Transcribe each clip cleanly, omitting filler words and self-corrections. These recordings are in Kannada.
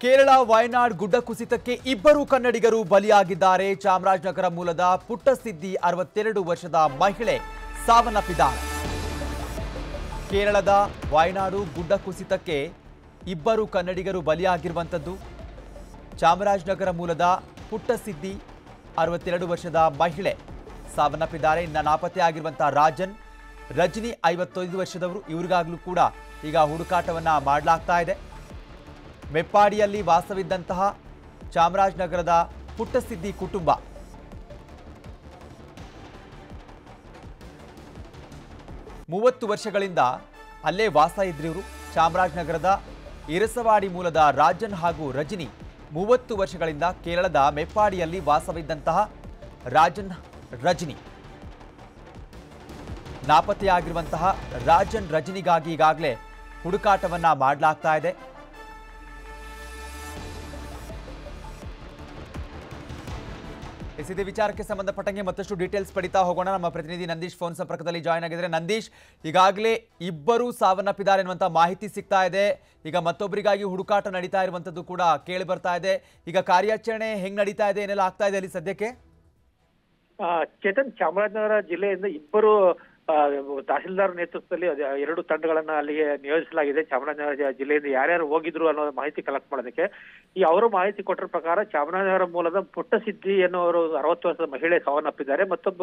ಕೇರಳ ವಯನಾಡ್ ಗುಡ್ಡ ಕುಸಿತಕ್ಕೆ ಇಬ್ಬರು ಕನ್ನಡಿಗರು ಬಲಿಯಾಗಿದ್ದಾರೆ. ಚಾಮರಾಜನಗರ ಮೂಲದ ಪುಟ್ಟಸಿದ್ದಿ 62 ವರ್ಷದ ಮಹಿಳೆ ಸಾವನ್ನಪ್ಪಿದ್ದಾರೆ. ಕೇರಳದ ವಯನಾಡು ಗುಡ್ಡ ಕುಸಿತಕ್ಕೆ ಇಬ್ಬರು ಕನ್ನಡಿಗರು ಬಲಿಯಾಗಿರುವಂತದ್ದು. ಚಾಮರಾಜನಗರ ಮೂಲದ ಪುಟ್ಟಸಿದ್ದಿ 62 ವರ್ಷದ ಮಹಿಳೆ ಸಾವನ್ನಪ್ಪಿದ್ದಾರೆ. ಇನ್ನು ನಾಪತ್ತೆಯಾಗಿರುವಂತಹ ರಾಜನ್, ರಜನಿ 55 ವರ್ಷದವರು. ಇವರಿಗಾಗಲೂ ಕೂಡ ಈಗ ಹುಡುಕಾಟವನ್ನ ಮಾಡಲಾಗ್ತಾ ಇದೆ. ಮೆಪ್ಪಾಡಿಯಲ್ಲಿ ವಾಸವಿದ್ದಂತಹ ಚಾಮರಾಜನಗರದ ಪುಟ್ಟಸಿದ್ದಿ ಕುಟುಂಬ 30 ವರ್ಷಗಳಿಂದ ಅಲ್ಲೇ ವಾಸ ಇದ್ರಿವರು. ಚಾಮರಾಜನಗರದ ಇರಸವಾಡಿ ಮೂಲದ ರಾಜನ್ ಹಾಗೂ ರಜನಿ 30 ವರ್ಷಗಳಿಂದ ಕೇರಳದ ಮೆಪ್ಪಾಡಿಯಲ್ಲಿ ವಾಸವಿದ್ದಂತಹ ರಾಜನ್, ರಜನಿ ನಾಪತ್ತೆಯಾಗಿರುವಂತಹ ರಾಜನ್, ರಜನಿಗಾಗಿ ಈಗಾಗಲೇ ಹುಡುಕಾಟವನ್ನ ಮಾಡಲಾಗ್ತಾ ಇದೆ. ಇದೇ ವಿಚಾರಕ್ಕೆ ಸಂಬಂಧಪಟ್ಟಂಗೆ ಮತ್ತಷ್ಟು ಡೀಟೇಲ್ಸ್ ಪಡಿತಾ ಹೋಗೋಣ. ನಮ್ಮ ಪ್ರತಿನಿಧಿ ನಂದೀಶ್ ಫೋನ್ ಸಂಪರ್ಕದಲ್ಲಿ ಜಾಯ್ನ್ ಆಗಿದ್ದಾರೆ. ನಂದೀಶ್, ಈಗಾಗಲೇ ಇಬ್ಬರು ಸಾವನ್ನಪ್ಪಿದ್ದಾರೆ ಎನ್ನುವಂತ ಮಾಹಿತಿ ಸಿಗ್ತಾ ಇದೆ. ಈಗ ಮತ್ತೊಬ್ಬರಿಗಾಗಿ ಹುಡುಕಾಟ ನಡೀತಾ ಇರುವಂತದ್ದು ಕೂಡ ಕೇಳಿ ಬರ್ತಾ ಇದೆ. ಈಗ ಕಾರ್ಯಾಚರಣೆ ಹೆಂಗ್ ನಡೀತಾ ಇದೆ, ಏನೆಲ್ಲ ಆಗ್ತಾ ಇದೆ ಅಲ್ಲಿ ಸದ್ಯಕ್ಕೆ? ಚೇತನ್, ಚಾಮರಾಜನಗರ ಜಿಲ್ಲೆಯಿಂದ ಇಬ್ಬರು ತಹಸೀಲ್ದಾರ್ ನೇತೃತ್ವದಲ್ಲಿ 2 ತಂಡಗಳನ್ನ ಅಲ್ಲಿಗೆ ನಿಯೋಜಿಸಲಾಗಿದೆ. ಚಾಮರಾಜನಗರ ಜಿಲ್ಲೆಯಿಂದ ಯಾರ್ಯಾರು ಹೋಗಿದ್ರು ಅನ್ನೋ ಮಾಹಿತಿ ಕಲೆಕ್ಟ್ ಮಾಡೋದಕ್ಕೆ. ಅವರು ಮಾಹಿತಿ ಕೊಟ್ಟರ ಪ್ರಕಾರ ಚಾಮರಾಜನಗರ ಮೂಲದ ಪುಟ್ಟಸಿದ್ದಿ ಎನ್ನುವರು 60 ವರ್ಷದ ಮಹಿಳೆ ಸಾವನ್ನಪ್ಪಿದ್ದಾರೆ. ಮತ್ತೊಬ್ಬ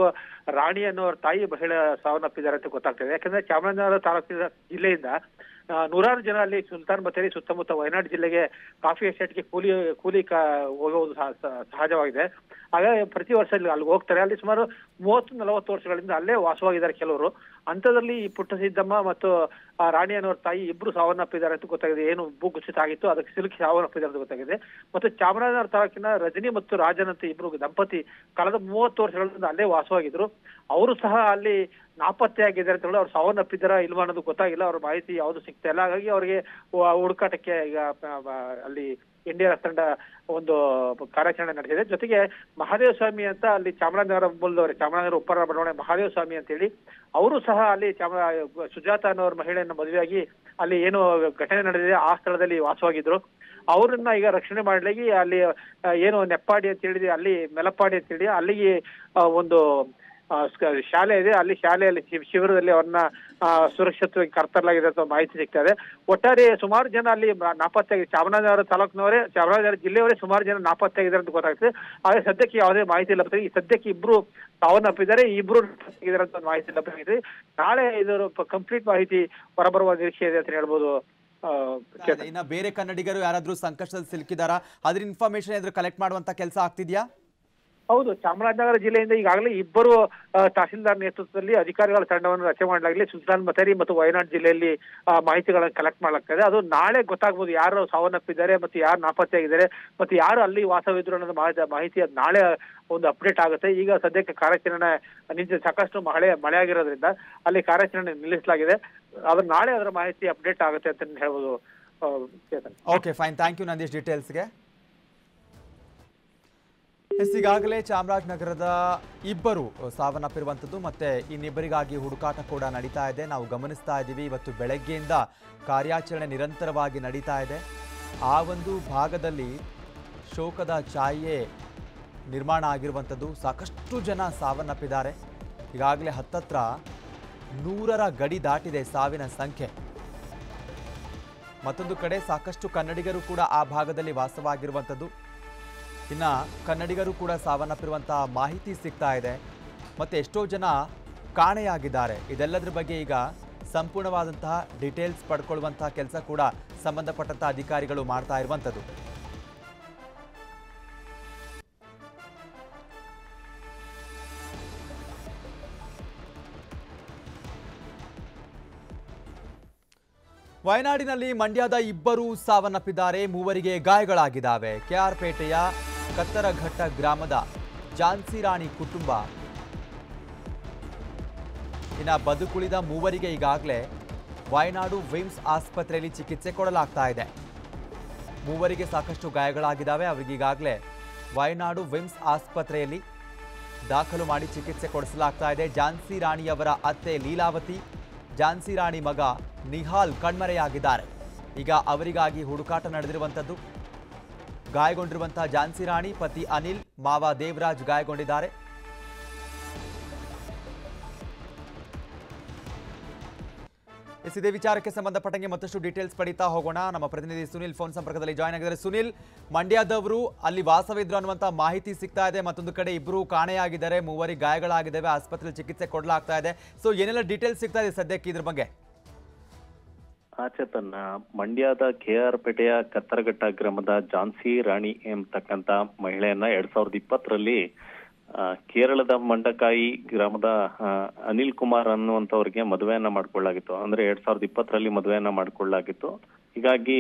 ರಾಣಿ ಅನ್ನೋರ ತಾಯಿ ಮಹಿಳೆ ಸಾವನ್ನಪ್ಪಿದ್ದಾರೆ ಅಂತ ಗೊತ್ತಾಗ್ತದೆ. ಯಾಕಂದ್ರೆ ಚಾಮರಾಜನಗರ ತಾಲೂಕಿನ ಜಿಲ್ಲೆಯಿಂದ ನೂರಾರು ಜನ ಅಲ್ಲಿ ಸುಲ್ತಾನ್ ಬತ್ತೇರಿ ಸುತ್ತಮುತ್ತ ವಯನಾಡ್ ಜಿಲ್ಲೆಗೆ ಕಾಫಿ ಎಸ್ಟೇಟ್ಗೆ ಕೂಲಿ ಹೋಗುವುದು ಸಹಜವಾಗಿದೆ. ಹಾಗಾಗಿ ಪ್ರತಿ ವರ್ಷ ಅಲ್ಲಿ ಹೋಗ್ತಾರೆ. ಅಲ್ಲಿ ಸುಮಾರು 30-40 ವರ್ಷಗಳಿಂದ ಅಲ್ಲೇ ವಾಸವಾಗಿದ್ದಾರೆ ಕೆಲವರು. ಅಂಥದ್ರಲ್ಲಿ ಈ ಪುಟ್ಟಸಿದ್ದಮ್ಮ ಮತ್ತು ರಾಣಿ ಅನ್ನೋರ ತಾಯಿ ಇಬ್ರು ಸಾವನ್ನಪ್ಪಿದ್ದಾರೆ ಅಂತ ಗೊತ್ತಾಗಿದೆ. ಏನು ಭೂಕುಸಿತ ಆಗಿತ್ತು ಅದಕ್ಕೆ ಸಿಲುಕಿ ಸಾವನ್ನಪ್ಪಿದ್ದಾರೆ ಅಂತ ಗೊತ್ತಾಗಿದೆ. ಮತ್ತು ಚಾಮರಾಜನಗರ ತಾಲೂಕಿನ ರಜನಿ ಮತ್ತು ರಾಜನ್ ಅಂತ ಇಬ್ರು ದಂಪತಿ ಕಳೆದ 30 ವರ್ಷಗಳಿಂದ ಅಲ್ಲೇ ವಾಸವಾಗಿದ್ರು. ಅವರು ಸಹ ಅಲ್ಲಿ ನಾಪತ್ತೆಯಾಗಿದ್ದಾರೆ ಅಂತ ಹೇಳಿ ಅವ್ರು ಸಾವನ್ನಪ್ಪಿದ್ದಾರ ಇಲ್ವಾ ಅನ್ನೋದು ಗೊತ್ತಾಗಿಲ್ಲ. ಅವ್ರ ಮಾಹಿತಿ ಯಾವುದು ಸಿಗ್ತಾ ಇಲ್ಲ. ಹಾಗಾಗಿ ಅವರಿಗೆ ಹುಡುಕಾಟಕ್ಕೆ ಈಗ ಅಲ್ಲಿ NDR ತಂಡ ಒಂದು ಕಾರ್ಯಾಚರಣೆ ನಡೆಸಿದೆ. ಜೊತೆಗೆ ಮಹಾದೇವ ಸ್ವಾಮಿ ಅಂತ ಅಲ್ಲಿ ಚಾಮರಾಜನಗರ ಮೂಲದವರು, ಚಾಮರಾಜನಗರ ಉಪ್ಪರ ಬಡಾವಣೆ ಮಹಾದೇವ ಸ್ವಾಮಿ ಅಂತ ಹೇಳಿ ಅವರು ಸಹ ಅಲ್ಲಿ ಸುಜಾತ ಅನ್ನೋರ ಮಹಿಳೆಯನ್ನ ಮದುವೆಯಾಗಿ ಅಲ್ಲಿ ಏನು ಘಟನೆ ನಡೆದಿದೆ ಆ ಸ್ಥಳದಲ್ಲಿ ವಾಸವಾಗಿದ್ರು. ಅವರನ್ನ ಈಗ ರಕ್ಷಣೆ ಮಾಡ್ಲಿಕ್ಕೆ ಅಲ್ಲಿ ಏನು ನೆಪ್ಪಾಡಿ ಅಂತ ಹೇಳಿದ್ರೆ ಅಲ್ಲಿ ಮೆಲಪ್ಪಾಡಿ ಅಂತ ಹೇಳಿ ಅಲ್ಲಿಗೆ ಒಂದು ಶಾಲೆ ಇದೆ. ಅಲ್ಲಿ ಶಾಲೆಯಲ್ಲಿ ಶಿಬಿರದಲ್ಲಿ ಅವ್ರನ್ನ ಸುರಕ್ಷಿತವಾಗಿ ಕರ್ತರಲಾಗಿದೆ ಅಂತ ಮಾಹಿತಿ ಸಿಗ್ತಾ ಇದೆ. ಒಟ್ಟಾರೆ ಸುಮಾರು ಜನ ಅಲ್ಲಿ ನಾಪತ್ತೆಯಾಗಿದೆ. ಚಾಮರಾಜನಗರ ತಾಲೂಕಿನವರೇ, ಚಾಮರಾಜನಗರ ಜಿಲ್ಲೆಯವರೇ ಸುಮಾರು ಜನ ನಾಪತ್ತೆಯಾಗಿದ್ದಾರೆ ಅಂತ ಗೊತ್ತಾಗ್ತದೆ. ಆದರೆ ಸದ್ಯಕ್ಕೆ ಯಾವುದೇ ಮಾಹಿತಿ ಲಭ್ಯ. ಈ ಸದ್ಯಕ್ಕೆ ಇಬ್ರು ಸಾವನ್ನಪ್ಪಿದ್ದಾರೆ, ಇಬ್ರು ನಾಪತ್ತೆಯಾಗಿದ್ದಾರೆ ಅಂತ ಮಾಹಿತಿ ಲಭ್ಯವಾಗಿದೆ. ನಾಳೆ ಇದರ ಕಂಪ್ಲೀಟ್ ಮಾಹಿತಿ ಹೊರಬರುವ ನಿರೀಕ್ಷೆ ಇದೆ ಅಂತ ಹೇಳ್ಬೋದು. ಇನ್ನ ಬೇರೆ ಕನ್ನಡಿಗರು ಯಾರಾದ್ರೂ ಸಂಕಷ್ಟದಲ್ಲಿ ಸಿಲುಕಿದಾರಾ? ಅದ್ರ ಇನ್ಫಾರ್ಮೇಶನ್ ಏನಾದ್ರು ಕಲೆಕ್ಟ್ ಮಾಡುವಂತ ಕೆಲಸ ಆಗ್ತಿದ್ಯಾ? ಹೌದು, ಚಾಮರಾಜನಗರ ಜಿಲ್ಲೆಯಿಂದ ಈಗಾಗಲೇ ಇಬ್ಬರು ತಹಸೀಲ್ದಾರ್ ನೇತೃತ್ವದಲ್ಲಿ ಅಧಿಕಾರಿಗಳ ತಂಡವನ್ನು ರಚನೆ ಮಾಡಲಾಗಿದೆ. ಸುಲ್ತಾನ್ ಬತ್ತೇರಿ ಮತ್ತು ವಯನಾಡ್ ಜಿಲ್ಲೆಯಲ್ಲಿ ಮಾಹಿತಿಗಳನ್ನು ಕಲೆಕ್ಟ್ ಮಾಡಲಾಗ್ತದೆ. ಅದು ನಾಳೆ ಗೊತ್ತಾಗ್ಬೋದು ಯಾರು ಸಾವನ್ನಪ್ಪಿದ್ದಾರೆ ಮತ್ತು ಯಾರು ನಾಪತ್ತೆಯಾಗಿದ್ದಾರೆ ಮತ್ತು ಯಾರು ಅಲ್ಲಿ ವಾಸವಿದ್ರು ಅನ್ನೋದು ಮಾಹಿತಿ ಅದು ನಾಳೆ ಒಂದು ಅಪ್ಡೇಟ್ ಆಗುತ್ತೆ. ಈಗ ಸದ್ಯಕ್ಕೆ ಕಾರ್ಯಾಚರಣೆ ನಿಂತ ಸಾಕಷ್ಟು ಮಳೆ ಆಗಿರೋದ್ರಿಂದ ಅಲ್ಲಿ ಕಾರ್ಯಾಚರಣೆ ನಿಲ್ಲಿಸಲಾಗಿದೆ. ಆದ್ರೆ ನಾಳೆ ಅದರ ಮಾಹಿತಿ ಅಪ್ಡೇಟ್ ಆಗುತ್ತೆ ಅಂತ ಹೇಳ್ಬೋದು. Okay, fine, thank you Nandish ಡೀಟೇಲ್ಸ್ಗೆ. ಈಗಾಗಲೇ ಚಾಮರಾಜನಗರದ ಇಬ್ಬರು ಸಾವನ್ನಪ್ಪಿರುವಂಥದ್ದು ಮತ್ತೆ ಇನ್ನಿಬ್ಬರಿಗಾಗಿ ಹುಡುಕಾಟ ಕೂಡ ನಡೀತಾ ಇದೆ. ನಾವು ಗಮನಿಸ್ತಾ ಇದ್ದೀವಿ, ಇವತ್ತು ಬೆಳಗ್ಗೆಯಿಂದ ಕಾರ್ಯಾಚರಣೆ ನಿರಂತರವಾಗಿ ನಡೀತಾ ಇದೆ. ಆ ಒಂದು ಭಾಗದಲ್ಲಿ ಶೋಕದ ಛಾಯೆ ನಿರ್ಮಾಣ ಆಗಿರುವಂಥದ್ದು. ಸಾಕಷ್ಟು ಜನ ಸಾವನ್ನಪ್ಪಿದ್ದಾರೆ. ಈಗಾಗಲೇ ಹತ್ತತ್ರ 100ರ ಗಡಿ ದಾಟಿದೆ ಸಾವಿನ ಸಂಖ್ಯೆ. ಮತ್ತೊಂದು ಕಡೆ ಸಾಕಷ್ಟು ಕನ್ನಡಿಗರು ಕೂಡ ಆ ಭಾಗದಲ್ಲಿ ವಾಸವಾಗಿರುವಂಥದ್ದು. ಇನ್ನು ಕನ್ನಡಿಗರು ಕೂಡ ಸಾವನ್ನಪ್ಪಿರುವಂತಹ ಮಾಹಿತಿ ಸಿಗ್ತಾ ಇದೆ. ಮತ್ತೆ ಎಷ್ಟೋ ಜನ ಕಾಣೆಯಾಗಿದ್ದಾರೆ. ಇದೆಲ್ಲದರ ಬಗ್ಗೆ ಈಗ ಸಂಪೂರ್ಣವಾದಂತಹ ಡೀಟೇಲ್ಸ್ ಪಡ್ಕೊಳ್ಳುವಂತಹ ಕೆಲಸ ಕೂಡ ಸಂಬಂಧಪಟ್ಟಂತಹ ಅಧಿಕಾರಿಗಳು ಮಾಡ್ತಾ ಇರುವಂಥದ್ದು. ವಯನಾಡಿನಲ್ಲಿ ಮಂಡ್ಯದ ಇಬ್ಬರು ಸಾವನ್ನಪ್ಪಿದ್ದಾರೆ, 3 ಗಾಯಗಳಾಗಿದ್ದಾವೆ. KR ಪೇಟೆಯ ಕತ್ತರಘಟ್ಟ ಗ್ರಾಮದ ಝಾನ್ಸಿ ರಾಣಿ ಕುಟುಂಬ. ಇನ್ನು ಬದುಕುಳಿದ 3 ಈಗಾಗಲೇ ವಯನಾಡು ವಿಮ್ಸ್ ಆಸ್ಪತ್ರೆಯಲ್ಲಿ ಚಿಕಿತ್ಸೆ ಕೊಡಲಾಗ್ತಾ ಇದೆ. 3 ಸಾಕಷ್ಟು ಗಾಯಗಳಾಗಿದ್ದಾವೆ. ಅವರಿಗೆ ಈಗಾಗಲೇ ವಯನಾಡು ವಿಮ್ಸ್ ಆಸ್ಪತ್ರೆಯಲ್ಲಿ ದಾಖಲು ಮಾಡಿ ಚಿಕಿತ್ಸೆ ಕೊಡಿಸಲಾಗ್ತಾ ಇದೆ. ಝಾನ್ಸಿ ರಾಣಿಯವರ ಅತ್ತೆ ಲೀಲಾವತಿ, ಝಾನ್ಸಿ ರಾಣಿ ಮಗ ನಿಹಾಲ್ ಕಣ್ಮರೆಯಾಗಿದ್ದಾರೆ. ಈಗ ಅವರಿಗಾಗಿ ಹುಡುಕಾಟ ನಡೆದಿರುವಂಥದ್ದು. ಗಾಯಗೊಂಡಿರುವಂತಹ ಝಾನ್ಸಿ ರಾಣಿ ಪತಿ ಅನಿಲ್, ಮಾವ ದೇವರಾಜ್ ಗಾಯಗೊಂಡಿದ್ದಾರೆ. ಇದೇ ವಿಚಾರಕ್ಕೆ ಸಂಬಂಧಪಟ್ಟಂಗೆ ಮತ್ತಷ್ಟು ಡೀಟೇಲ್ಸ್ ಪಡಿತಾ ಹೋಗೋಣ. ನಮ್ಮ ಪ್ರತಿನಿಧಿ ಸುನಿಲ್ ಫೋನ್ ಸಂಪರ್ಕದಲ್ಲಿ ಜಾಯ್ನ್ ಆಗಿದ್ದಾರೆ. ಸುನಿಲ್, ಮಂಡ್ಯದವರು ಅಲ್ಲಿ ವಾಸವಿದ್ರು ಅನ್ನುವಂಥ ಮಾಹಿತಿ ಸಿಗ್ತಾ ಇದೆ. ಮತ್ತೊಂದು ಕಡೆ ಇಬ್ಬರು ಕಾಣೆಯಾಗಿದ್ದಾರೆ, ಮೂವರಿಗೆ ಗಾಯಗಳಾಗಿದ್ದಾವೆ, ಆಸ್ಪತ್ರೆಯಲ್ಲಿ ಚಿಕಿತ್ಸೆ ಕೊಡಲಾಗ್ತಾ ಇದೆ. ಸೊ ಏನೆಲ್ಲ ಡೀಟೇಲ್ಸ್ ಸಿಗ್ತಾ ಇದೆ ಸದ್ಯಕ್ಕೆ ಇದ್ರ ಬಗ್ಗೆ? ಚೇತನ್, ಮಂಡ್ಯದ ಕೆಆರ್ ಪೇಟೆಯ ಕತ್ತರಘಟ್ಟ ಗ್ರಾಮದ ಝಾನ್ಸಿ ರಾಣಿ ಎಂಬತಕ್ಕಂತ ಮಹಿಳೆಯನ್ನ 2020ರಲ್ಲಿ ಕೇರಳದ ಮಂಡಕಾಯಿ ಗ್ರಾಮದ ಅನಿಲ್ ಕುಮಾರ್ ಅನ್ನುವಂಥವ್ರಿಗೆ ಮದುವೆಯನ್ನ ಮಾಡ್ಕೊಳ್ಳಾಗಿತ್ತು. ಅಂದ್ರೆ 2020ರಲ್ಲಿ ಮದುವೆಯನ್ನ ಮಾಡ್ಕೊಳ್ಳಾಗಿತ್ತು. ಹೀಗಾಗಿ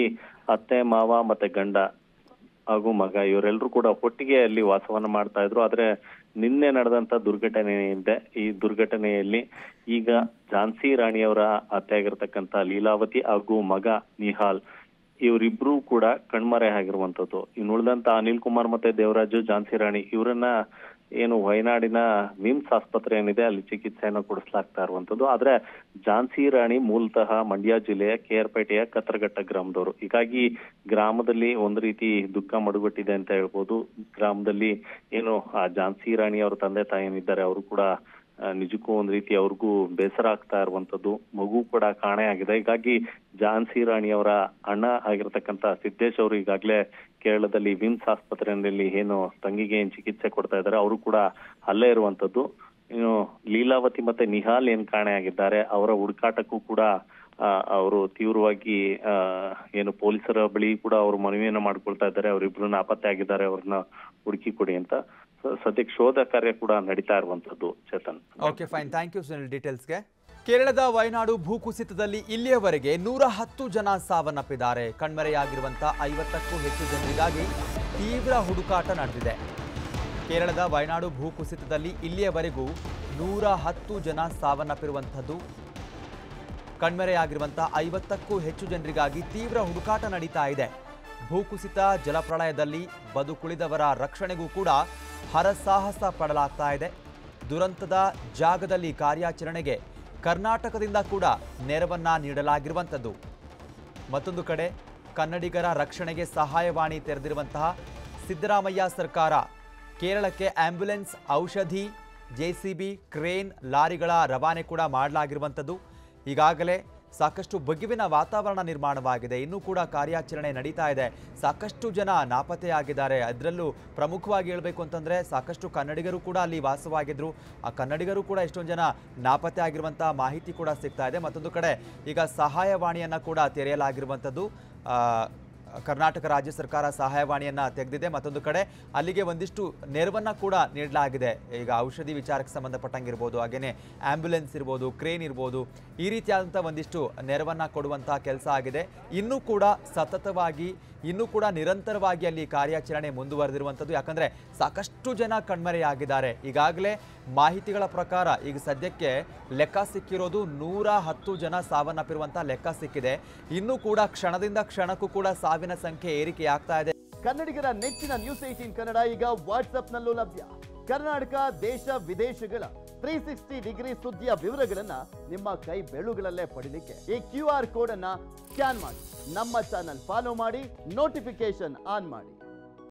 ಅತ್ತೆ, ಮಾವ ಮತ್ತೆ ಗಂಡ ಹಾಗೂ ಮಗ ಇವರೆಲ್ಲರೂ ಕೂಡ ಒಟ್ಟಿಗೆ ಅಲ್ಲಿ ವಾಸವನ್ನ ಮಾಡ್ತಾ ಇದ್ರು. ಆದ್ರೆ ನಿನ್ನೆ ನಡೆದಂತ ದುರ್ಘಟನೆ ಇದೆ. ಈ ದುರ್ಘಟನೆಯಲ್ಲಿ ಈಗ ಝಾನ್ಸಿ ರಾಣಿಯವರ ಅತ್ತೆ ಆಗಿರ್ತಕ್ಕಂಥ ಲೀಲಾವತಿ ಹಾಗೂ ಮಗ ನಿಹಾಲ್ ಇವರಿಬ್ರು ಕೂಡ ಕಣ್ಮರೆ ಆಗಿರುವಂತದ್ದು. ಇನ್ನು ಉಳಿದಂತ ಅನಿಲ್ ಕುಮಾರ್ ಮತ್ತೆ ದೇವರಾಜು, ಝಾನ್ಸಿ ರಾಣಿ ಇವರನ್ನ ಏನು ವಯನಾಡಿನ ವಿಮ್ಸ್ ಆಸ್ಪತ್ರೆ ಏನಿದೆ ಅಲ್ಲಿ ಚಿಕಿತ್ಸೆಯನ್ನು ಕೊಡಿಸಲಾಗ್ತಾ ಇರುವಂತದ್ದು. ಆದ್ರೆ ಝಾನ್ಸಿ ರಾಣಿ ಮೂಲತಃ ಮಂಡ್ಯ ಜಿಲ್ಲೆಯ ಕೇರ್ಪೇಟೆಯ ಕತ್ತರಘಟ್ಟ ಗ್ರಾಮದವರು. ಹೀಗಾಗಿ ಗ್ರಾಮದಲ್ಲಿ ಒಂದು ರೀತಿ ದುಃಖ ಮಡುಗಟ್ಟಿದೆ ಅಂತ ಹೇಳ್ಬೋದು. ಗ್ರಾಮದಲ್ಲಿ ಏನು ಆ ಝಾನ್ಸಿ ರಾಣಿ ಅವರ ತಂದೆ ತಾಯಿ ಏನಿದ್ದಾರೆ ಅವರು ಕೂಡ ನಿಜಕ್ಕೂ ಒಂದ್ ರೀತಿ ಅವ್ರಿಗೂ ಬೇಸರ ಆಗ್ತಾ ಇರುವಂತದ್ದು. ಮಗು ಕೂಡ ಕಾಣೆ ಆಗಿದೆ. ಹೀಗಾಗಿ ಝಾನ್ಸಿ ರಾಣಿ ಅವರ ಅಣ್ಣ ಆಗಿರ್ತಕ್ಕಂಥ ಸಿದ್ದೇಶ್ ಅವರು ಈಗಾಗಲೇ ಕೇರಳದಲ್ಲಿ ವಿಮ್ಸ್ ಆಸ್ಪತ್ರೆಯಲ್ಲಿ ಏನು ತಂಗಿಗೆ ಏನ್ ಚಿಕಿತ್ಸೆ ಕೊಡ್ತಾ ಇದ್ದಾರೆ ಅವರು ಕೂಡ ಅಲ್ಲೇ ಇರುವಂತದ್ದು. ಇನ್ನು ಲೀಲಾವತಿ ಮತ್ತೆ ನಿಹಾಲ್ ಏನ್ ಕಾಣೆ ಆಗಿದ್ದಾರೆ ಅವರ ಹುಡುಕಾಟಕ್ಕೂ ಕೂಡ ಅವರು ತೀವ್ರವಾಗಿ ಏನು ಪೊಲೀಸರ ಬಳಿ ಕೂಡ ಅವರು ಮನವಿಯನ್ನ ಮಾಡ್ಕೊಳ್ತಾ ಇದ್ದಾರೆ. ಅವರಿಬ್ರು ನಾಪತ್ತೆ ಆಗಿದ್ದಾರೆ, ಅವ್ರನ್ನ ಹುಡುಕಿ ಕೊಡಿ ಅಂತ. ಸದ್ಯಕ್ಕೆ ಶೋಧ ಕಾರ್ಯ ಕೂಡ ನಡೀತಾ ಇರುವಂತದ್ದು. Chetan, okay, fine, thank you Sunil ಡೀಟೇಲ್ಸ್ಗೆ. ಕೇರಳದ ವಯನಾಡು ಭೂಕುಸಿತದಲ್ಲಿ ಇಲ್ಲಿಯವರೆಗೆ 110 ಜನ ಸಾವನ್ನಪ್ಪಿದ್ದಾರೆ. ಕಣ್ಮರೆಯಾಗಿರುವಂತಹ 50ಕ್ಕೂ ಹೆಚ್ಚು ಜನರಿಗಾಗಿ ತೀವ್ರ ಹುಡುಕಾಟ ನಡೆದಿದೆ. ಕೇರಳದ ವಯನಾಡು ಭೂಕುಸಿತದಲ್ಲಿ ಇಲ್ಲಿಯವರೆಗೂ 110 ಜನ ಸಾವನ್ನಪ್ಪಿರುವಂಥದ್ದು. ಕಣ್ಮರೆಯಾಗಿರುವಂತಹ 50ಕ್ಕೂ ಹೆಚ್ಚು ಜನರಿಗಾಗಿ ತೀವ್ರ ಹುಡುಕಾಟ ನಡೀತಾ ಇದೆ. ಭೂಕುಸಿತ, ಜಲಪ್ರಳಯದಲ್ಲಿ ಬದುಕುಳಿದವರ ರಕ್ಷಣೆಗೂ ಕೂಡ ಹರಸಾಹಸ ಪಡಲಾಗ್ತಾ ಇದೆ. ದುರಂತದ ಜಾಗದಲ್ಲಿ ಕಾರ್ಯಾಚರಣೆಗೆ ಕರ್ನಾಟಕದಿಂದ ಕೂಡ ನೆರವನ್ನ ನೀಡಲಾಗಿರುವಂಥದ್ದು. ಮತ್ತೊಂದು ಕಡೆ ಕನ್ನಡಿಗರ ರಕ್ಷಣೆಗೆ ಸಹಾಯವಾಣಿ ತೆರೆದಿರುವಂತಹ ಸಿದ್ದರಾಮಯ್ಯ ಸರ್ಕಾರ ಕೇರಳಕ್ಕೆ ಆಂಬ್ಯುಲೆನ್ಸ್, ಔಷಧಿ, ಜೆಸಿಬಿ, ಕ್ರೇನ್, ಲಾರಿಗಳ ರವಾನೆ ಕೂಡ ಮಾಡಲಾಗಿರುವಂಥದ್ದು. ಈಗಾಗಲೇ ಸಾಕಷ್ಟು ಬಗೆವಿನ ವಾತಾವರಣ ನಿರ್ಮಾಣವಾಗಿದೆ. ಇನ್ನೂ ಕೂಡ ಕಾರ್ಯಾಚರಣೆ ನಡೀತಾ ಇದೆ. ಸಾಕಷ್ಟು ಜನ ನಾಪತ್ತೆಯಾಗಿದ್ದಾರೆ. ಅದರಲ್ಲೂ ಪ್ರಮುಖವಾಗಿ ಹೇಳಬೇಕು ಅಂತಂದರೆ ಸಾಕಷ್ಟು ಕನ್ನಡಿಗರು ಕೂಡ ಅಲ್ಲಿ ವಾಸವಾಗಿದ್ದರು. ಆ ಕನ್ನಡಿಗರು ಕೂಡ ಎಷ್ಟೊಂದು ಜನ ನಾಪತ್ತೆ ಆಗಿರುವಂಥ ಮಾಹಿತಿ ಕೂಡ ಸಿಗ್ತಾ ಇದೆ. ಮತ್ತೊಂದು ಕಡೆ ಈಗ ಸಹಾಯವಾಣಿಯನ್ನು ಕೂಡ ತೆರೆಯಲಾಗಿರುವಂಥದ್ದು. ಕರ್ನಾಟಕ ರಾಜ್ಯ ಸರ್ಕಾರ ಸಹಾಯವಾಣಿಯನ್ನು ತೆಗೆದಿದೆ. ಮತ್ತೊಂದು ಕಡೆ ಅಲ್ಲಿಗೆ ಒಂದಿಷ್ಟು ನೆರವನ್ನು ಕೂಡ ನೀಡಲಾಗಿದೆ. ಈಗ ಔಷಧಿ ವಿಚಾರಕ್ಕೆ ಸಂಬಂಧಪಟ್ಟಂಗಿರ್ಬೋದು, ಹಾಗೆಯೇ ಆಂಬ್ಯುಲೆನ್ಸ್ ಇರ್ಬೋದು, ಕ್ರೇನ್ ಇರ್ಬೋದು, ಈ ರೀತಿಯಾದಂಥ ಒಂದಿಷ್ಟು ನೆರವನ್ನು ಕೊಡುವಂಥ ಕೆಲಸ ಆಗಿದೆ. ಇನ್ನೂ ಕೂಡ ಸತತವಾಗಿ, ಇನ್ನೂ ಕೂಡ ನಿರಂತರವಾಗಿ ಅಲ್ಲಿ ಕಾರ್ಯಾಚರಣೆ ಮುಂದುವರೆದಿರುವಂಥದ್ದು. ಯಾಕಂದರೆ ಸಾಕಷ್ಟು ಜನ ಕಣ್ಮರೆಯಾಗಿದ್ದಾರೆ. ಈಗಾಗಲೇ ಮಾಹಿತಿಗಳ ಪ್ರಕಾರ ಈಗ ಸದ್ಯಕ್ಕೆ ಲೆಕ್ಕ ಸಿಕ್ಕಿರೋದು 110 ಜನ ಸಾವನ್ನಪ್ಪಿರುವಂಥ ಲೆಕ್ಕ ಸಿಕ್ಕಿದೆ. ಇನ್ನೂ ಕೂಡ ಕ್ಷಣದಿಂದ ಕ್ಷಣಕ್ಕೂ ಕೂಡ ಸಾವಿನ ಸಂಖ್ಯೆ ಏರಿಕೆಯಾಗ್ತಾ ಇದೆ. ಕನ್ನಡಿಗರ ನೆಚ್ಚಿನ ನ್ಯೂಸ್ 18 ಕನ್ನಡ ಈಗ ವಾಟ್ಸ್ಆಪ್ನಲ್ಲೂ ಲಭ್ಯ. ಕರ್ನಾಟಕ, ದೇಶ ವಿದೇಶಗಳ 360 ಡಿಗ್ರಿ ಸುದ್ದಿಯ ವಿವರಗಳನ್ನ ನಿಮ್ಮ ಕೈ ಬೆರಳುಗಳಲ್ಲೇ ಪಡಿಲಿಕ್ಕೆ ಈ QR ಕೋಡ್ ಅನ್ನ ಸ್ಕ್ಯಾನ್ ಮಾಡಿ, ನಮ್ಮ ಚಾನಲ್ ಫಾಲೋ ಮಾಡಿ, ನೋಟಿಫಿಕೇಶನ್ ಆನ್ ಮಾಡಿ.